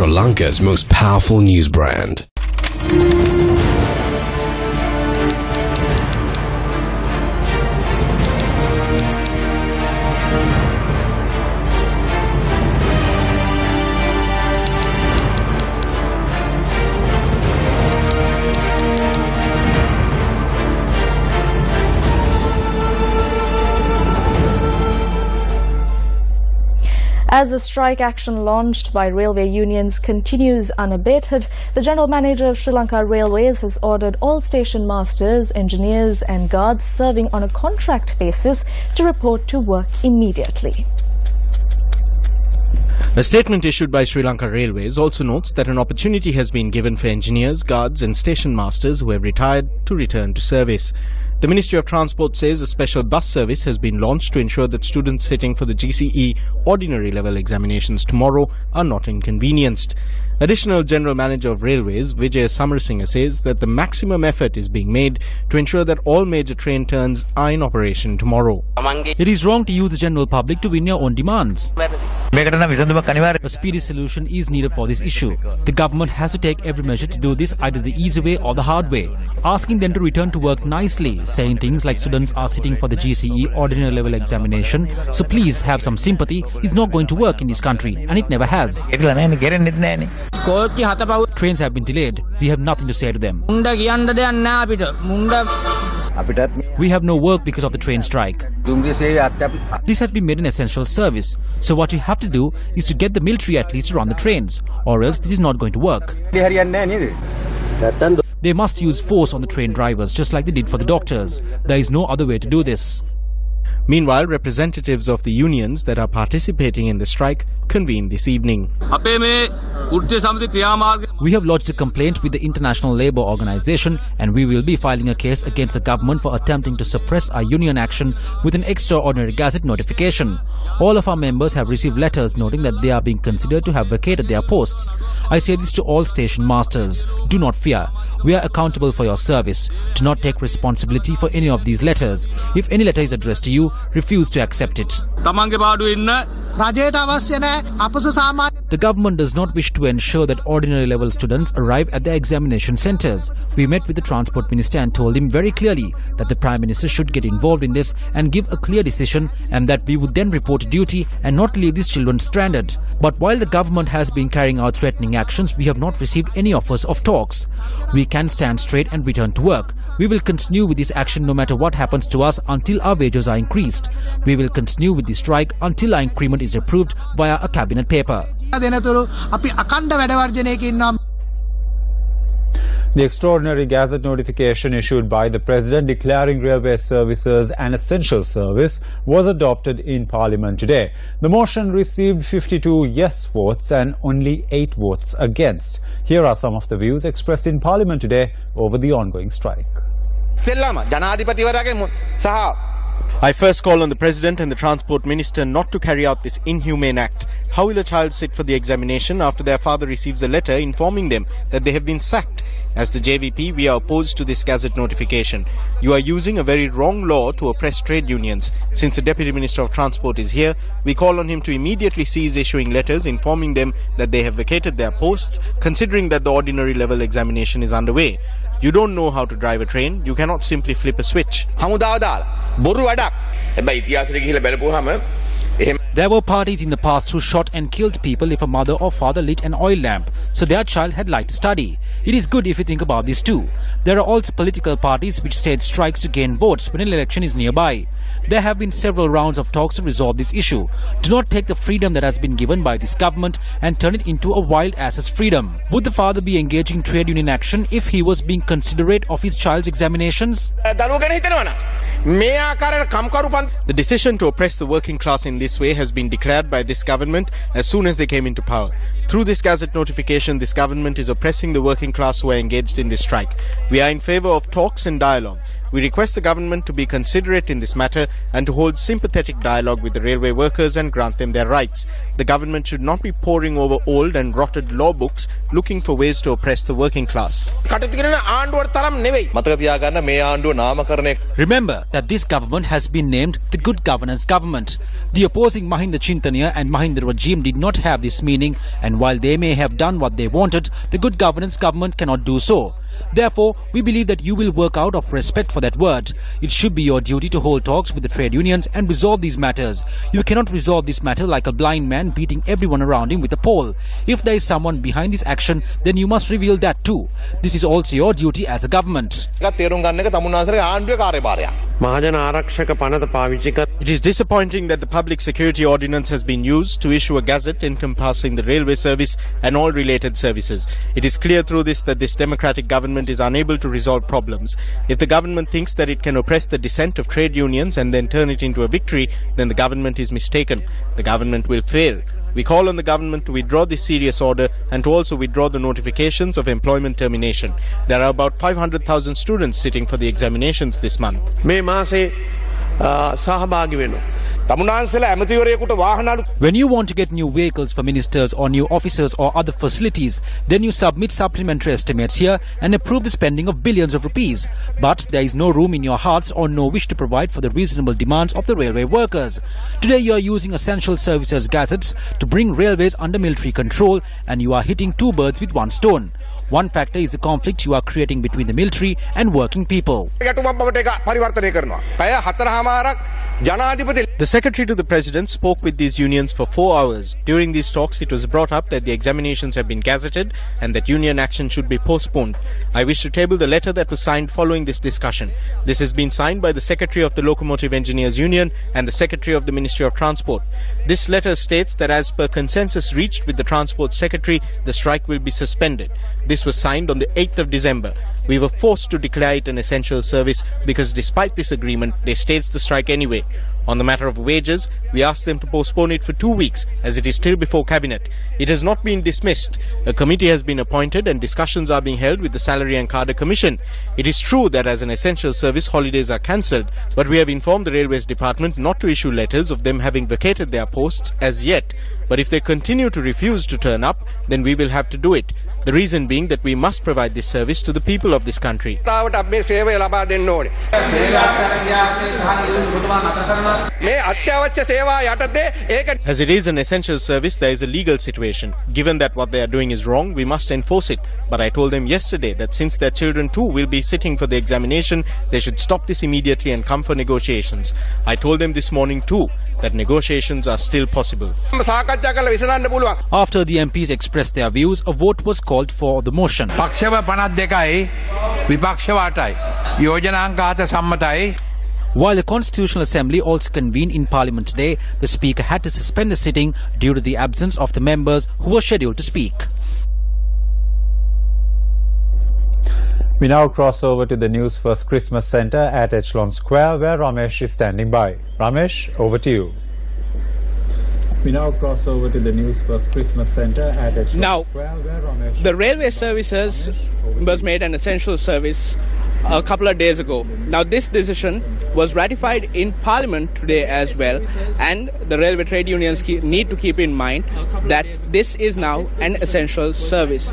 Sri Lanka's most powerful news brand. As the strike action launched by railway unions continues unabated, the General Manager of Sri Lanka Railways has ordered all station masters, engineers and guards serving on a contract basis to report to work immediately. A statement issued by Sri Lanka Railways also notes that an opportunity has been given for engineers, guards and station masters who have retired to return to service. The Ministry of Transport says a special bus service has been launched to ensure that students sitting for the GCE ordinary level examinations tomorrow are not inconvenienced. Additional General Manager of Railways, Vijay Samarasinghe, says that the maximum effort is being made to ensure that all major train turns are in operation tomorrow. It is wrong to use the general public to win your own demands. A speedy solution is needed for this issue. The government has to take every measure to do this either the easy way or the hard way. Asking them to return to work nicely, saying things like students are sitting for the GCE ordinary level examination, so please have some sympathy, is not going to work in this country, and it never has. Trains have been delayed. We have nothing to say to them. We have no work because of the train strike. This has been made an essential service. So what you have to do is to get the military at least to run the trains, or else this is not going to work. They must use force on the train drivers, just like they did for the doctors. There is no other way to do this. Meanwhile, representatives of the unions that are participating in the strike convened this evening. We have lodged a complaint with the International Labour Organization and we will be filing a case against the government for attempting to suppress our union action with an extraordinary gazette notification. All of our members have received letters noting that they are being considered to have vacated their posts. I say this to all station masters. Do not fear. We are accountable for your service. Do not take responsibility for any of these letters. If any letter is addressed to you, refuse to accept it. The government does not wish to ensure that ordinary level students arrive at their examination centres. We met with the Transport Minister and told him very clearly that the Prime Minister should get involved in this and give a clear decision, and that we would then report to duty and not leave these children stranded. But while the government has been carrying out threatening actions, we have not received any offers of talks. We can stand straight and return to work. We will continue with this action no matter what happens to us until our wages are increased. We will continue with the strike until our increment is approved via a cabinet paper. The extraordinary gazette notification issued by the President declaring railway services an essential service was adopted in Parliament today. The motion received 52 yes votes and only 8 votes against. Here are some of the views expressed in Parliament today over the ongoing strike. I first call on the President and the Transport Minister not to carry out this inhumane act. How will a child sit for the examination after their father receives a letter informing them that they have been sacked? As the JVP, we are opposed to this gazette notification. You are using a very wrong law to oppress trade unions. Since the Deputy Minister of Transport is here, we call on him to immediately cease issuing letters informing them that they have vacated their posts, considering that the ordinary level examination is underway. You don't know how to drive a train. You cannot simply flip a switch. There were parties in the past who shot and killed people if a mother or father lit an oil lamp, so their child had liked to study. It is good if you think about this too. There are also political parties which stage strikes to gain votes when an election is nearby. There have been several rounds of talks to resolve this issue. Do not take the freedom that has been given by this government and turn it into a wild ass's freedom. Would the father be engaging in trade union action if he was being considerate of his child's examinations? The decision to oppress the working class in this way has been declared by this government as soon as they came into power. Through this gazette notification, this government is oppressing the working class who are engaged in this strike. We are in favour of talks and dialogue. We request the government to be considerate in this matter and to hold sympathetic dialogue with the railway workers and grant them their rights. The government should not be poring over old and rotted law books looking for ways to oppress the working class. Remember that this government has been named the Good Governance Government. The opposing Mahinda Chintaniya and Mahinda regime did not have this meaning, and while they may have done what they wanted, the Good Governance Government cannot do so. Therefore, we believe that you will work out of respect for that word. It should be your duty to hold talks with the trade unions and resolve these matters. You cannot resolve this matter like a blind man beating everyone around him with a pole. If there is someone behind this action, then you must reveal that too. This is also your duty as a government. It is disappointing that the Public Security Ordinance has been used to issue a gazette encompassing the railway service and all related services. It is clear through this that this democratic government is unable to resolve problems. If the government thinks that it can oppress the dissent of trade unions and then turn it into a victory, then the government is mistaken. The government will fail. We call on the government to withdraw this serious order and to also withdraw the notifications of employment termination. There are about 500,000 students sitting for the examinations this month. When you want to get new vehicles for ministers or new officers or other facilities, then you submit supplementary estimates here and approve the spending of billions of rupees. But there is no room in your hearts or no wish to provide for the reasonable demands of the railway workers. Today you are using essential services gazettes to bring railways under military control, and you are hitting two birds with one stone. One factor is the conflict you are creating between the military and working people. The Secretary to the President spoke with these unions for 4 hours. During these talks, it was brought up that the examinations have been gazetted and that union action should be postponed. I wish to table the letter that was signed following this discussion. This has been signed by the Secretary of the Locomotive Engineers Union and the Secretary of the Ministry of Transport. This letter states that as per consensus reached with the Transport Secretary, the strike will be suspended. This was signed on the 8th of December. We were forced to declare it an essential service because despite this agreement, they staged the strike anyway. On the matter of wages, we asked them to postpone it for 2 weeks as it is still before Cabinet. It has not been dismissed. A committee has been appointed and discussions are being held with the Salary and Cadre Commission. It is true that as an essential service, holidays are cancelled, but we have informed the Railways Department not to issue letters of them having vacated their posts as yet. But if they continue to refuse to turn up, then we will have to do it. The reason being that we must provide this service to the people of this country. As it is an essential service, there is a legal situation. Given that what they are doing is wrong, we must enforce it. But I told them yesterday that since their children too will be sitting for the examination, they should stop this immediately and come for negotiations. I told them this morning too that negotiations are still possible. After the MPs expressed their views, a vote was called for the motion. While the Constitutional Assembly also convened in Parliament today, the Speaker had to suspend the sitting due to the absence of the members who were scheduled to speak. We now cross over to the Newsfirst Christmas Centre at Echelon Square, where Ramesh is standing by. Ramesh, over to you. We now cross over to the Newsfirst Christmas Centre at Echelon Square, where Ramesh is the railway services was made an essential service a couple of days ago. Now this decision was ratified in Parliament today as well, and the railway trade unions need to keep in mind that this is now an essential service.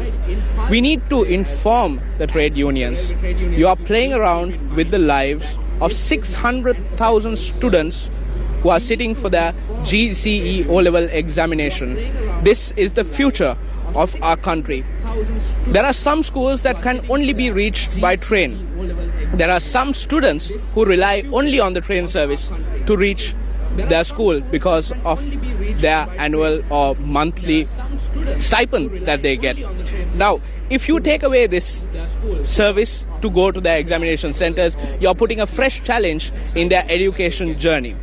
We need to inform the trade unions. You are playing around with the lives of 600,000 students who are sitting for their GCE O-level examination. This is the future of our country. There are some schools that can only be reached by train. There are some students who rely only on the train service to reach their school because of their annual or monthly stipend that they get. Now, if you take away this service to go to their examination centers, you're putting a fresh challenge in their education journey.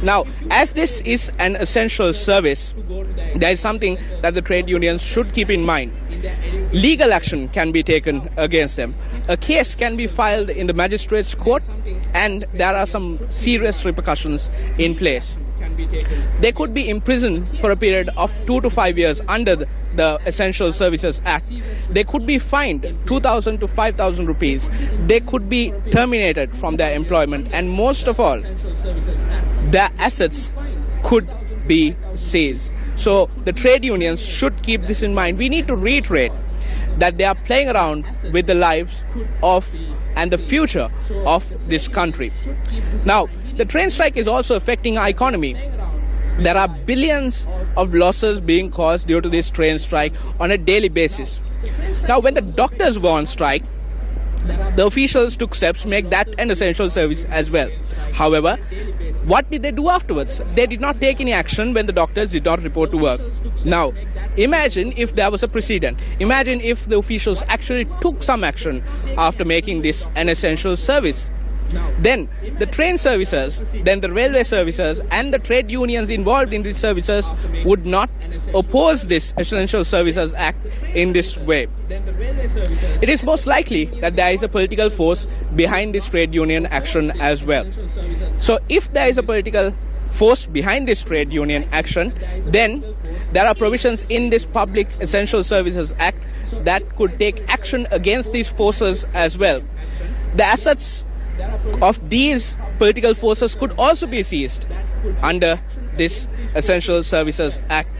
Now, as this is an essential service, there is something that the trade unions should keep in mind. Legal action can be taken against them. A case can be filed in the magistrate's court, and there are some serious repercussions in place. they could be imprisoned for a period of 2 to 5 years under the Essential Services Act. They could be fined 2,000 to 5,000 rupees. They could be terminated from their employment, and most of all, their assets could be seized. So the trade unions should keep this in mind. We need to reiterate that they are playing around with the lives of and the future of this country. Now, the train strike is also affecting our economy. There are billions of losses being caused due to this train strike on a daily basis. Now, when the doctors were on strike, the officials took steps to make that an essential service as well. However, what did they do afterwards? They did not take any action when the doctors did not report to work. Now, imagine if there was a precedent. Imagine if the officials actually took some action after making this an essential service. Then the train services, then the railway services and the trade unions involved in these services would not oppose this Essential Services Act in this way. It is most likely that there is a political force behind this trade union action as well. So if there is a political force behind this trade union action, then there are provisions in this Public Essential Services Act that could take action against these forces as well. The assets of these political forces could also be seized under this Essential Services Act.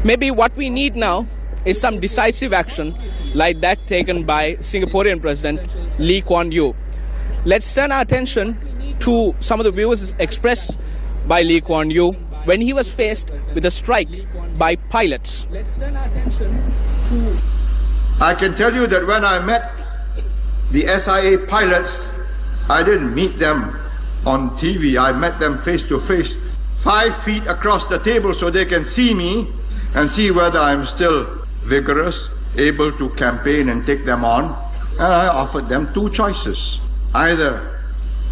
Maybe what we need now is some decisive action like that taken by Singaporean President Lee Kuan Yew. Let's turn our attention to some of the views expressed by Lee Kuan Yew when he was faced with a strike by pilots. I can tell you that when I met the SIA pilots, I didn't meet them on TV. I met them face to face, 5 feet across the table, so they can see me and see whether I'm still vigorous, able to campaign and take them on. And I offered them 2 choices. Either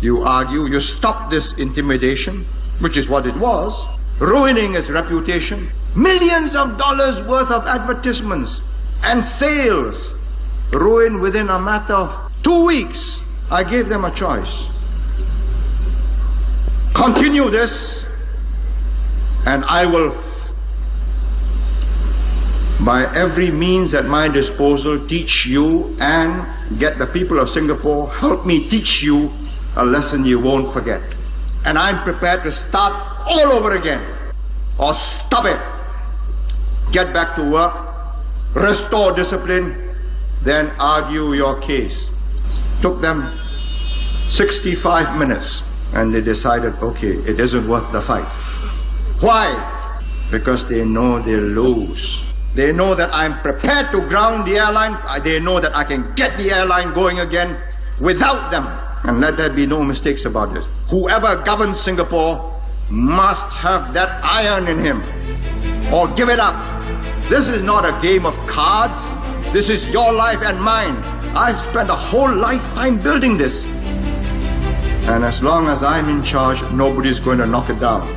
you argue, you stop this intimidation, which is what it was, ruining his reputation, millions of dollars worth of advertisements and sales ruined within a matter of 2 weeks. I gave them a choice. Continue this, and I will, by every means at my disposal, teach you and get the people of Singapore, help me teach you a lesson you won't forget. And I'm prepared to start all over again, or stop it, get back to work, restore discipline, then argue your case. Took them 65 minutes, and they decided, okay, it isn't worth the fight. Why? Because they know they'll lose. They know that I'm prepared to ground the airline. They know that I can get the airline going again without them. And let there be no mistakes about this. Whoever governs Singapore must have that iron in him, or give it up. This is not a game of cards. This is your life and mine. I've spent a whole lifetime building this. And as long as I'm in charge, nobody's going to knock it down.